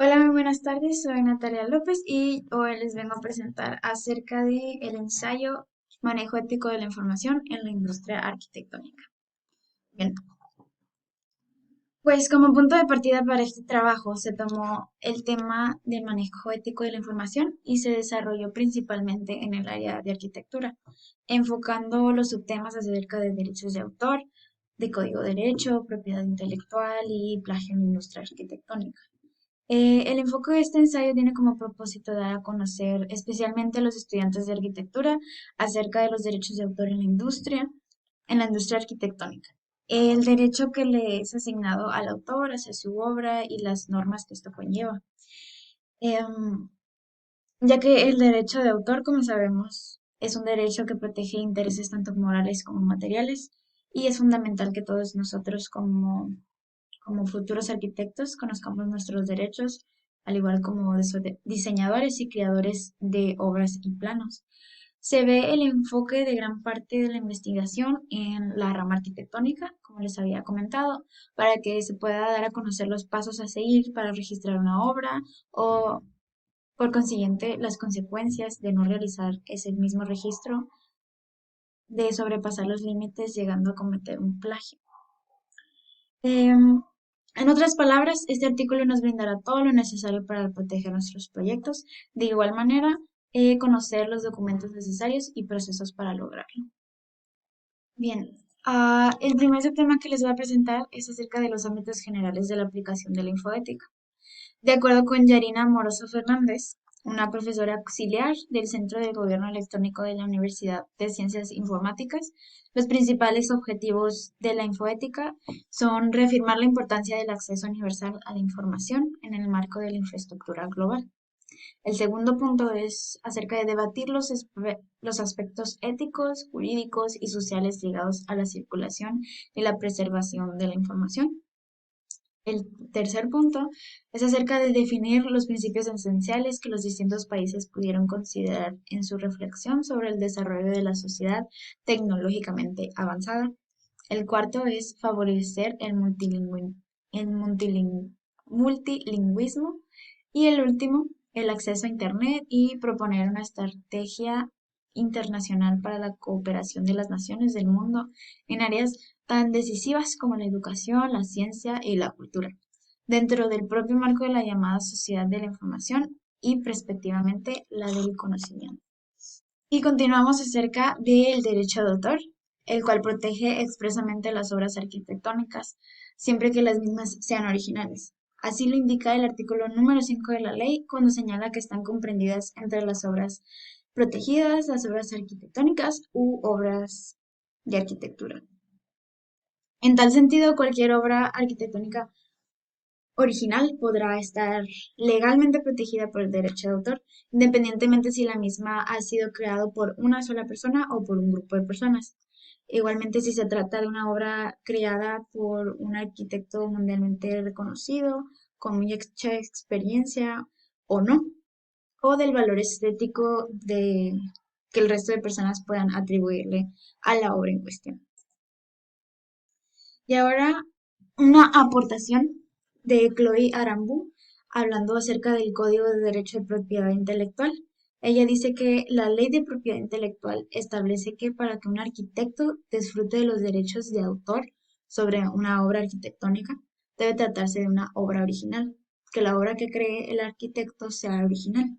Hola, muy buenas tardes. Soy Natalia López y hoy les vengo a presentar acerca de el ensayo Manejo ético de la información en la industria arquitectónica. Bien, pues como punto de partida para este trabajo se tomó el tema del manejo ético de la información y se desarrolló principalmente en el área de arquitectura, enfocando los subtemas acerca de derechos de autor, de código de derecho, propiedad intelectual y plagio en la industria arquitectónica. El enfoque de este ensayo tiene como propósito dar a conocer especialmente a los estudiantes de arquitectura acerca de los derechos de autor en la industria arquitectónica. El derecho que le es asignado al autor hacia su obra y las normas que esto conlleva. Em, ya que el derecho de autor, como sabemos, es un derecho que protege intereses tanto morales como materiales y es fundamental que todos nosotros como futuros arquitectos conozcamos nuestros derechos, al igual como diseñadores y creadores de obras y planos. Se ve el enfoque de gran parte de la investigación en la rama arquitectónica, como les había comentado, para que se pueda dar a conocer los pasos a seguir para registrar una obra o, por consiguiente, las consecuencias de no realizar ese mismo registro, de sobrepasar los límites llegando a cometer un plagio. En otras palabras, este artículo nos brindará todo lo necesario para proteger nuestros proyectos. De igual manera, conocer los documentos necesarios y procesos para lograrlo. Bien, el primer tema que les voy a presentar es acerca de los ámbitos generales de la aplicación de la infoética. De acuerdo con Yarina Moroso Fernández, una profesora auxiliar del Centro de Gobierno Electrónico de la Universidad de Ciencias Informáticas, los principales objetivos de la infoética son reafirmar la importancia del acceso universal a la información en el marco de la infraestructura global. El segundo punto es acerca de debatir los aspectos éticos, jurídicos y sociales ligados a la circulación y la preservación de la información. El tercer punto es acerca de definir los principios esenciales que los distintos países pudieron considerar en su reflexión sobre el desarrollo de la sociedad tecnológicamente avanzada. El cuarto es favorecer el multilingüismo. Y el último, el acceso a Internet y proponer una estrategia internacional para la cooperación de las naciones del mundo en áreas tan decisivas como la educación, la ciencia y la cultura, dentro del propio marco de la llamada sociedad de la información y, respectivamente, la del conocimiento. Y continuamos acerca del derecho de autor, el cual protege expresamente las obras arquitectónicas, siempre que las mismas sean originales. Así lo indica el artículo número 5 de la ley, cuando señala que están comprendidas entre las obras protegidas, las obras arquitectónicas u obras de arquitectura. En tal sentido, cualquier obra arquitectónica original podrá estar legalmente protegida por el derecho de autor, independientemente si la misma ha sido creado por una sola persona o por un grupo de personas. Igualmente, si se trata de una obra creada por un arquitecto mundialmente reconocido, con mucha experiencia o no, o del valor estético que el resto de personas puedan atribuirle a la obra en cuestión. Y ahora una aportación de Chloe Arambú hablando acerca del Código de Derecho de Propiedad Intelectual. Ella dice que la ley de propiedad intelectual establece que para que un arquitecto disfrute de los derechos de autor sobre una obra arquitectónica, debe tratarse de una obra original, que la obra que cree el arquitecto sea original.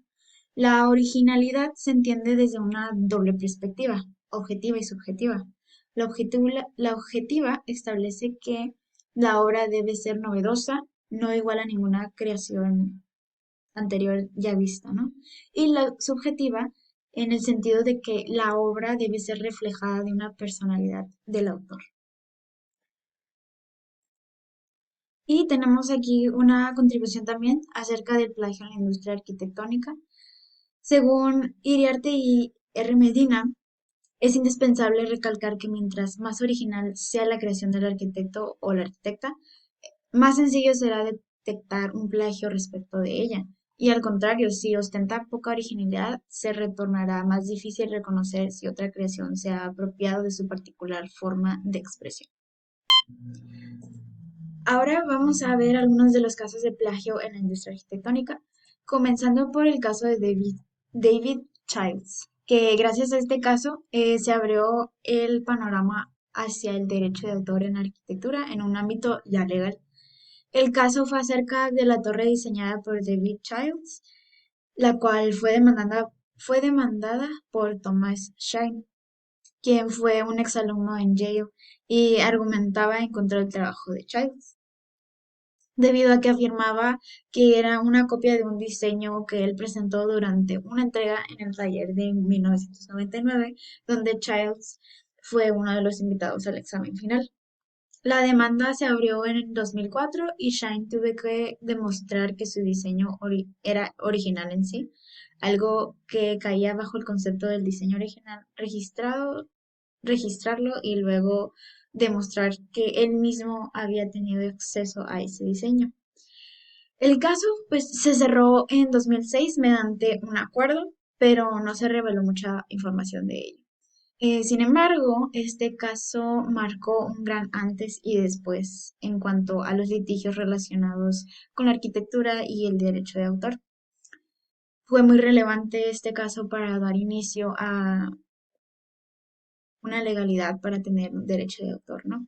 La originalidad se entiende desde una doble perspectiva, objetiva y subjetiva. La objetiva establece que la obra debe ser novedosa, no igual a ninguna creación anterior ya vista, ¿no? Y la subjetiva en el sentido de que la obra debe ser reflejada de una personalidad del autor. Y tenemos aquí una contribución también acerca del plagio en la industria arquitectónica. Según Iriarte y R. Medina, es indispensable recalcar que mientras más original sea la creación del arquitecto o la arquitecta, más sencillo será detectar un plagio respecto de ella. Y al contrario, si ostenta poca originalidad, se retornará más difícil reconocer si otra creación se ha apropiado de su particular forma de expresión. Ahora vamos a ver algunos de los casos de plagio en la industria arquitectónica, comenzando por el caso de David Childs, que gracias a este caso se abrió el panorama hacia el derecho de autor en arquitectura en un ámbito ya legal. El caso fue acerca de la torre diseñada por David Childs, la cual fue demandada por Thomas Shine, quien fue un exalumno en Yale y argumentaba en contra del trabajo de Childs, debido a que afirmaba que era una copia de un diseño que él presentó durante una entrega en el taller de 1999, donde Childs fue uno de los invitados al examen final. La demanda se abrió en 2004 y Shine tuvo que demostrar que su diseño era original en sí, algo que caía bajo el concepto del diseño original registrarlo y luego demostrar que él mismo había tenido acceso a ese diseño. El caso pues se cerró en 2006 mediante un acuerdo, pero no se reveló mucha información de ello. Sin embargo, este caso marcó un gran antes y después en cuanto a los litigios relacionados con la arquitectura y el derecho de autor. Fue muy relevante este caso para dar inicio a una legalidad para tener un derecho de autor, ¿no?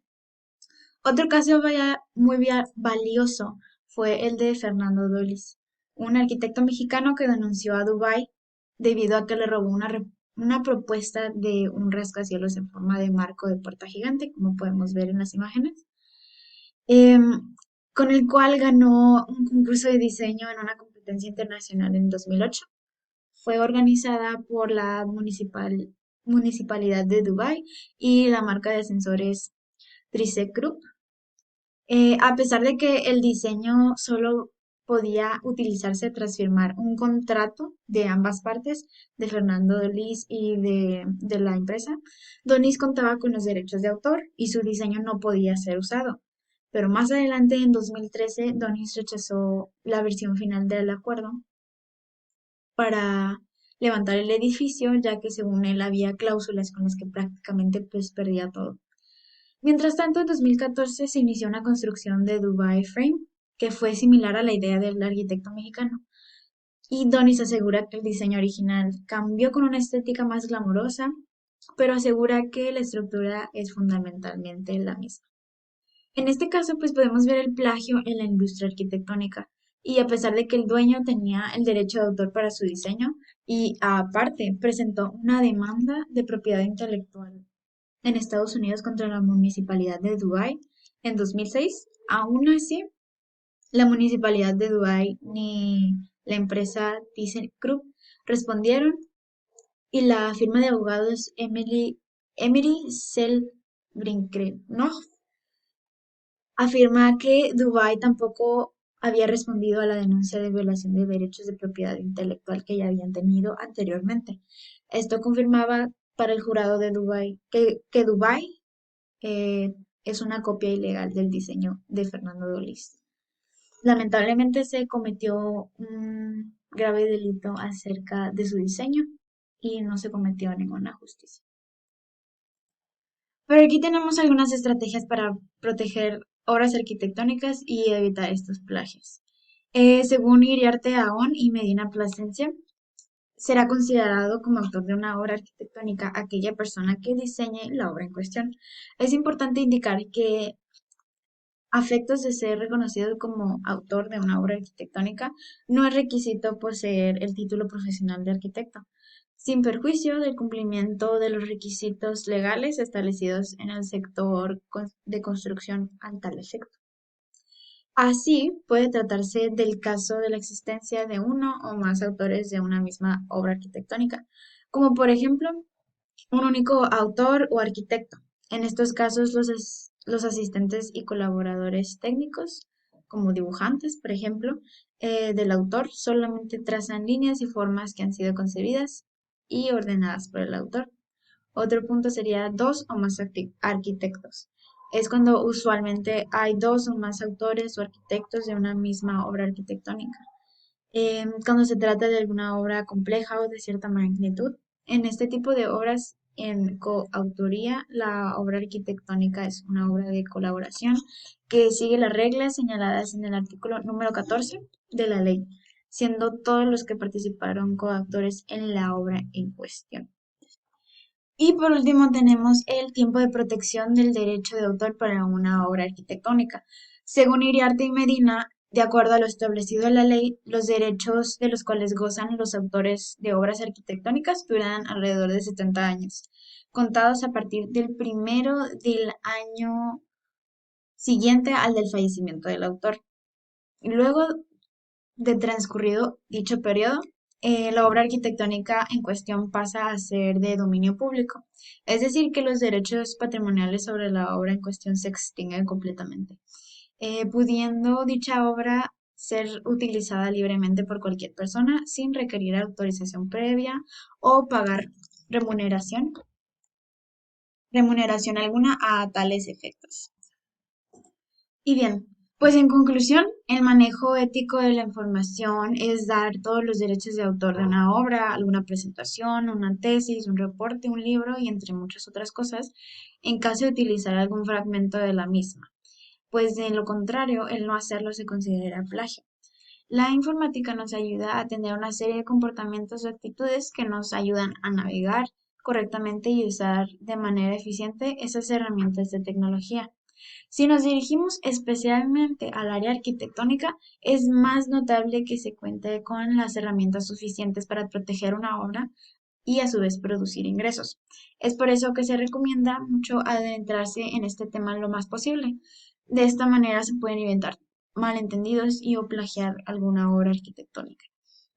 Otro caso valioso fue el de Fernando Dolis, un arquitecto mexicano que denunció a Dubái debido a que le robó una propuesta de un rascacielos en forma de marco de puerta gigante, como podemos ver en las imágenes, em, con el cual ganó un concurso de diseño en una competencia internacional en 2008. Fue organizada por la Municipalidad de Dubái y la marca de ascensores Trice Group. A pesar de que el diseño solo podía utilizarse tras firmar un contrato de ambas partes, de Fernando Dolis y de la empresa, Donis contaba con los derechos de autor y su diseño no podía ser usado. Pero más adelante, en 2013, Donis rechazó la versión final del acuerdo para levantar el edificio, ya que según él había cláusulas con las que prácticamente pues perdía todo. Mientras tanto, en 2014 se inició una construcción de Dubai Frame, que fue similar a la idea del arquitecto mexicano. Y Donis asegura que el diseño original cambió con una estética más glamorosa, pero asegura que la estructura es fundamentalmente la misma. En este caso, pues podemos ver el plagio en la industria arquitectónica. Y a pesar de que el dueño tenía el derecho de autor para su diseño y aparte presentó una demanda de propiedad intelectual en Estados Unidos contra la Municipalidad de Dubái en 2006. Aún así, la Municipalidad de Dubái ni la empresa ThyssenKrupp respondieron y la firma de abogados Emery Sellbrinkenow afirma que Dubái tampoco había respondido a la denuncia de violación de derechos de propiedad intelectual que ya habían tenido anteriormente. Esto confirmaba para el jurado de Dubái que Dubái eh, es una copia ilegal del diseño de Fernando Dolis. Lamentablemente se cometió un grave delito acerca de su diseño y no se cometió ninguna justicia. Pero aquí tenemos algunas estrategias para proteger obras arquitectónicas y evitar estos plagios. Según Iriarte Aón y Medina Plasencia, será considerado como autor de una obra arquitectónica aquella persona que diseñe la obra en cuestión. Es importante indicar que a efectos de ser reconocido como autor de una obra arquitectónica, no es requisito poseer el título profesional de arquitecto, sin perjuicio del cumplimiento de los requisitos legales establecidos en el sector de construcción al tal efecto. Así, puede tratarse del caso de la existencia de uno o más autores de una misma obra arquitectónica, como por ejemplo un único autor o arquitecto. En estos casos, los asistentes y colaboradores técnicos, como dibujantes, por ejemplo, del autor, solamente trazan líneas y formas que han sido concebidas y ordenadas por el autor. Otro punto sería dos o más arquitectos. Es cuando usualmente hay dos o más autores o arquitectos de una misma obra arquitectónica. Cuando se trata de alguna obra compleja o de cierta magnitud, en este tipo de obras en coautoría. La obra arquitectónica es una obra de colaboración que sigue las reglas señaladas en el artículo número 14 de la ley, siendo todos los que participaron coautores en la obra en cuestión. Y por último tenemos el tiempo de protección del derecho de autor para una obra arquitectónica. Según Iriarte y Medina, de acuerdo a lo establecido en la ley, los derechos de los cuales gozan los autores de obras arquitectónicas duran alrededor de 70 años, contados a partir del primero del año siguiente al del fallecimiento del autor. Luego de transcurrido dicho periodo, la obra arquitectónica en cuestión pasa a ser de dominio público, es decir, que los derechos patrimoniales sobre la obra en cuestión se extinguen completamente, pudiendo dicha obra ser utilizada libremente por cualquier persona sin requerir autorización previa o pagar remuneración, remuneración alguna a tales efectos. Y bien, pues en conclusión, el manejo ético de la información es dar todos los derechos de autor de una obra, alguna presentación, una tesis, un reporte, un libro y entre muchas otras cosas, en caso de utilizar algún fragmento de la misma, pues de lo contrario, el no hacerlo se considera plagio. La informática nos ayuda a tener una serie de comportamientos o actitudes que nos ayudan a navegar correctamente y usar de manera eficiente esas herramientas de tecnología. Si nos dirigimos especialmente al área arquitectónica, es más notable que se cuente con las herramientas suficientes para proteger una obra y a su vez producir ingresos. Es por eso que se recomienda mucho adentrarse en este tema lo más posible. De esta manera se pueden evitar malentendidos y o plagiar alguna obra arquitectónica,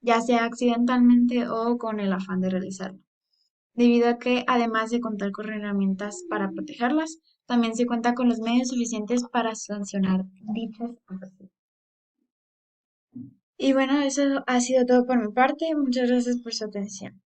ya sea accidentalmente o con el afán de realizarlo, debido a que además de contar con herramientas para protegerlas, también se cuenta con los medios suficientes para sancionar dichas acciones. Y bueno, eso ha sido todo por mi parte. Muchas gracias por su atención.